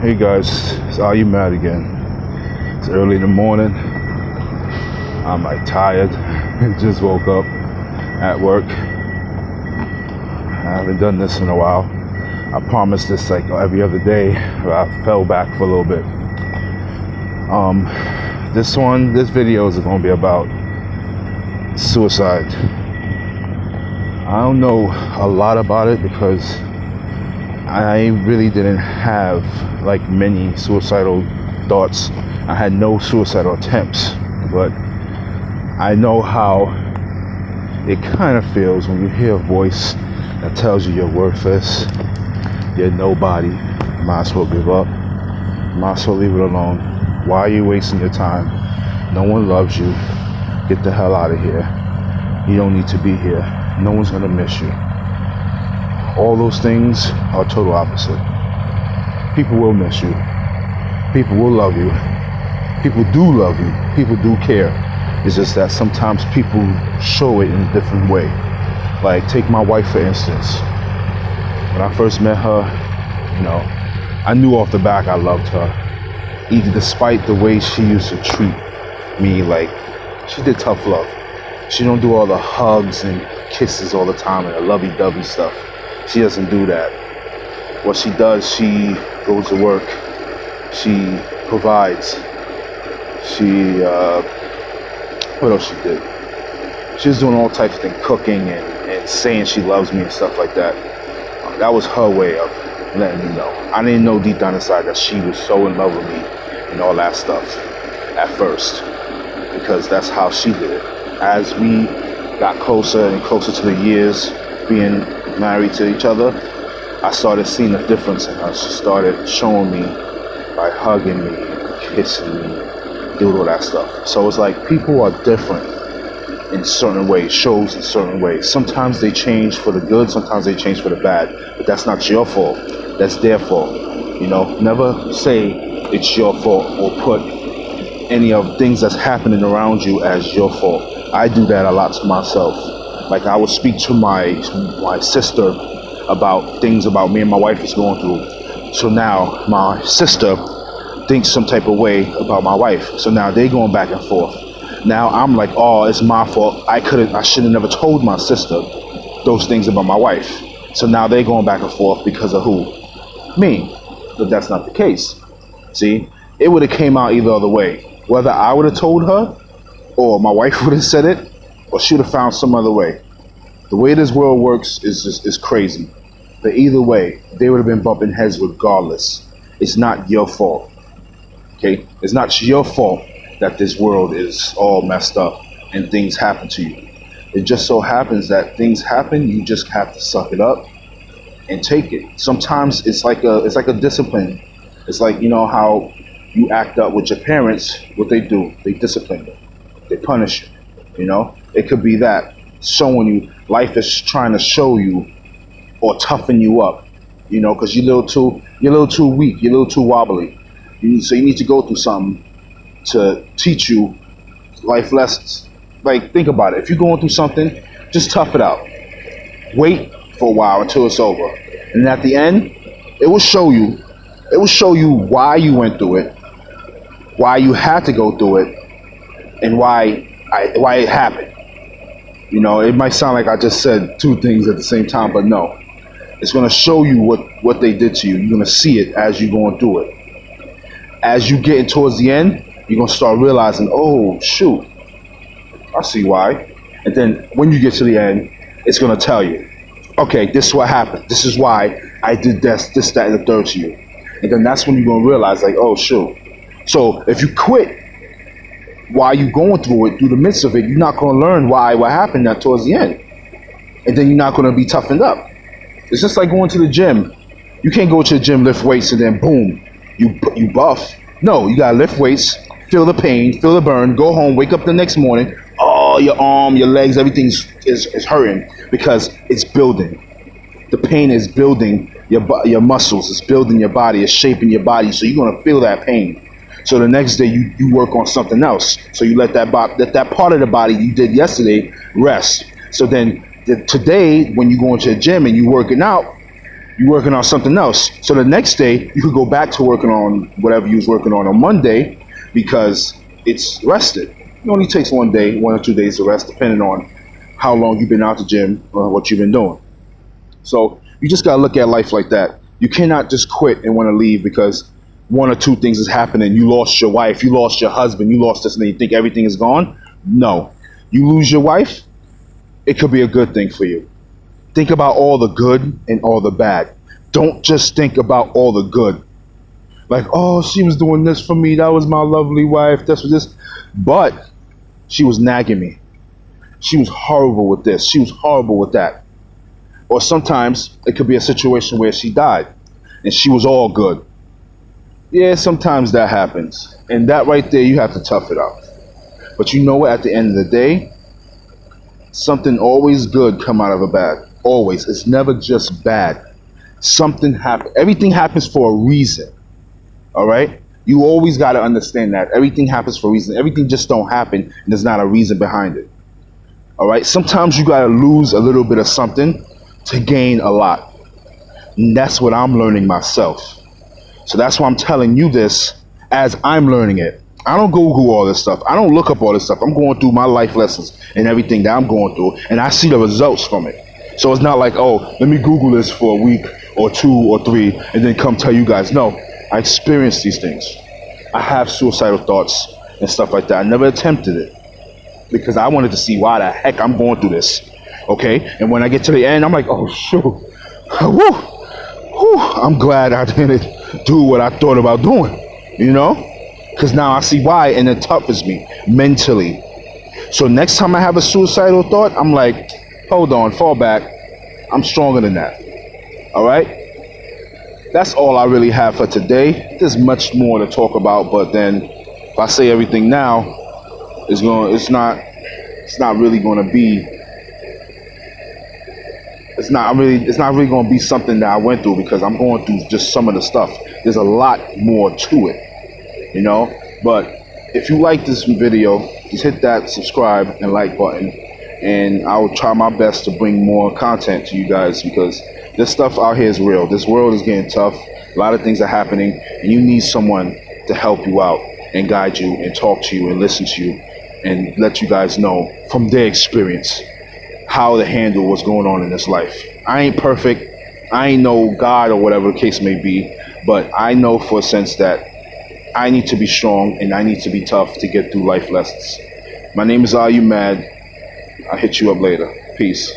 Hey guys, it's Are You Mad again? It's early in the morning. I'm like tired. Just woke up at work. I haven't done this in a while. I promised this like every other day, but I fell back for a little bit. This video is going to be about suicide. I don't know a lot about it because I really didn't have like many suicidal thoughts. I had no suicidal attempts, but I know how it kind of feels when you hear a voice that tells you you're worthless, you're nobody, might as well give up, might as well leave it alone. Why are you wasting your time? No one loves you. Get the hell out of here. You don't need to be here. No one's gonna miss you. All those things are total opposite. People will miss you. People will love you. People do love you. People do care. It's just that sometimes people show it in a different way. Like, take my wife for instance. When I first met her, I knew off the back I loved her. Even despite the way she used to treat me, like, she did tough love. She don't do all the hugs and kisses all the time and the lovey-dovey stuff. She doesn't do that. What she does, she goes to work. She provides. What else she did? She was doing all types of things, cooking and saying she loves me and stuff like that. That was her way of letting me know. I didn't know deep down inside that she was so in love with me and all that stuff at first, because that's how she did it. As we got closer and closer to the years being married to each other, I started seeing a difference in her. She started showing me by hugging me, kissing me, doing all that stuff. So it's like people are different in certain ways, shows in certain ways. Sometimes they change for the good, sometimes they change for the bad, but that's not your fault. That's their fault. Never say it's your fault or put any of things that's happening around you as your fault. I do that a lot to myself. Like, I would speak to my sister about things about me and my wife is going through. So now my sister thinks some type of way about my wife. So now they going back and forth. Now I'm like, oh, it's my fault. I should have never told my sister those things about my wife. So now they're going back and forth because of who? Me. But that's not the case. See, it would have came out either other way. Whether I would have told her, or my wife would have said it, or she would have found some other way. The way this world works is crazy. But either way, they would have been bumping heads regardless. It's not your fault. Okay? It's not your fault that this world is all messed up and things happen to you. It just so happens that things happen, you just have to suck it up and take it. Sometimes it's like a discipline. It's like, how you act up with your parents, what they do, they discipline you. They punish you, It could be that, showing you, life is trying to show you or toughen you up, because you're a little too weak, you're a little too wobbly. So you need to go through something to teach you life lessons. Like, think about it. If you're going through something, just tough it out. Wait for a while until it's over. And at the end, it will show you why you went through it, why you had to go through it, and why it happened. It might sound like I just said two things at the same time, but no. It's going to show you what they did to you. You're going to see it as you're going through it. As you get towards the end, you're going to start realizing, oh, shoot, I see why. And then when you get to the end, it's going to tell you, okay, this is what happened. This is why I did this, that, and the third to you. And then that's when you're going to realize, like, oh, shoot. So if you quit while you're going through it, through the midst of it, you're not going to learn what happened towards the end. And then you're not going to be toughened up. It's just like going to the gym. You can't go to the gym, lift weights, and then boom, you buff. No, you gotta lift weights, feel the pain, feel the burn, go home, wake up the next morning, oh, your arm, your legs, everything is hurting because it's building. The pain is building your muscles, it's building your body, it's shaping your body, so you're gonna feel that pain. So the next day you work on something else. So you let that part of the body you did yesterday rest. So then today, when you go into the gym and you working out, you're working on something else. So the next day, you could go back to working on whatever you was working on Monday because it's rested. It only takes 1 day, 1 or 2 days to rest, depending on how long you've been out the gym or what you've been doing. So you just got to look at life like that. You cannot just quit and want to leave because one or two things is happening. You lost your wife, you lost your husband, you lost this, and then you think everything is gone. No. You lose your wife, it could be a good thing for you. Think about all the good and all the bad. Don't just think about all the good. Like, oh, she was doing this for me. That was my lovely wife. That's what this. But she was nagging me. She was horrible with this. She was horrible with that. Or sometimes it could be a situation where she died and she was all good. Yeah, sometimes that happens. And that right there, you have to tough it out. But you know what? At the end of the day, something always good come out of a bad. Always. It's never just bad. Something happens. Everything happens for a reason. All right? You always got to understand that. Everything happens for a reason. Everything just don't happen and there's not a reason behind it. All right? Sometimes you got to lose a little bit of something to gain a lot. And that's what I'm learning myself. So that's why I'm telling you this as I'm learning it. I don't Google all this stuff. I don't look up all this stuff. I'm going through my life lessons and everything that I'm going through, and I see the results from it. So it's not like, oh, let me Google this for a week or 2 or 3 and then come tell you guys. No, I experienced these things. I have suicidal thoughts and stuff like that. I never attempted it because I wanted to see why the heck I'm going through this. Okay? And when I get to the end, I'm like, oh, shoot. Woo. Woo. I'm glad I didn't do what I thought about doing, you know? Because now I see why, and it toughens me mentally. So next time I have a suicidal thought, I'm like, hold on, fall back. I'm stronger than that. All right? That's all I really have for today. There's much more to talk about, but then if I say everything now, it's not really going to be something that I went through because I'm going through just some of the stuff. There's a lot more to it. You know, but if you like this video, just hit that subscribe and like button, and I will try my best to bring more content to you guys because this stuff out here is real. This world is getting tough. A lot of things are happening, and you need someone to help you out and guide you and talk to you and listen to you and let you guys know from their experience how to handle what's going on in this life. I ain't perfect. I ain't no God or whatever the case may be, but I know for a sense that I need to be strong and I need to be tough to get through life lessons. My name is Are You Mad? I'll hit you up later. Peace.